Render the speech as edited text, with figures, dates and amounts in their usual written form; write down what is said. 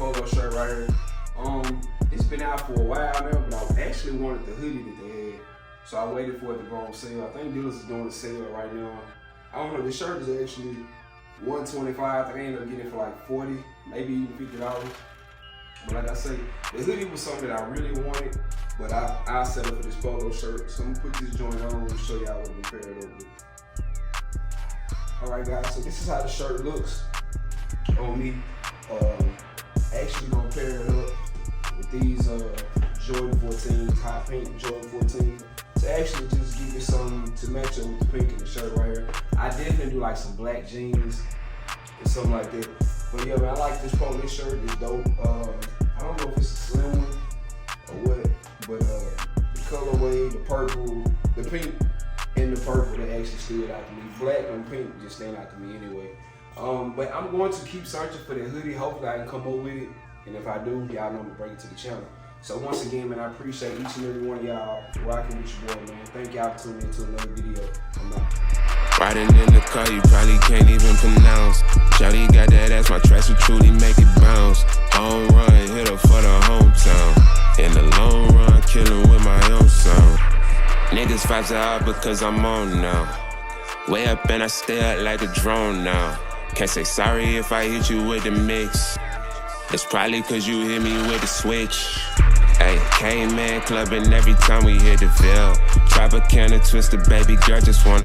polo shirt right here. It's been out for a while now, but I actually wanted the hoodie that they had. So I waited for it to go on sale. I think dealers is doing a sale right now. I don't know, the shirt is actually $125. I think I ended up getting it for like $40, maybe even $50. But like I say, the hoodie was something that I really wanted, but I'll settle for this polo shirt. So I'm gonna put this joint on and show y'all what I'm paired up with. Alright guys, so this is how the shirt looks on me. Actually gonna pair it up with these Jordan 14s, hot pink Jordan 14. To actually just give you something to match up with the pink in the shirt right here. I definitely do like some black jeans or something like that. But yeah, man, I like this polo shirt. It's dope. I don't know if it's a slim one or what, but the colorway, the purple, the pink and the purple, that actually stood out to me. Black and pink just stand out to me anyway. But I'm going to keep searching for the hoodie. Hopefully I can come up with it. And if I do, y'all know I'm gonna bring it to the channel. So once again, man, I appreciate each and every one of y'all rocking with your boy, man. Thank y'all for tuning into another video. I'm out. Riding in the car, you probably can't even pronounce. Shawty got that ass, my tracks will truly make it bounce. Home run, hit her for the hometown. In the long run, killing with my own sound. Niggas vibes are out because I'm on now. Way up and I stay up like a drone now. Can't say sorry if I hit you with the mix. It's probably cause you hit me with the switch. Hey, K-Man clubbing every time we hit the Ville. Tropicana twister, baby girl, just want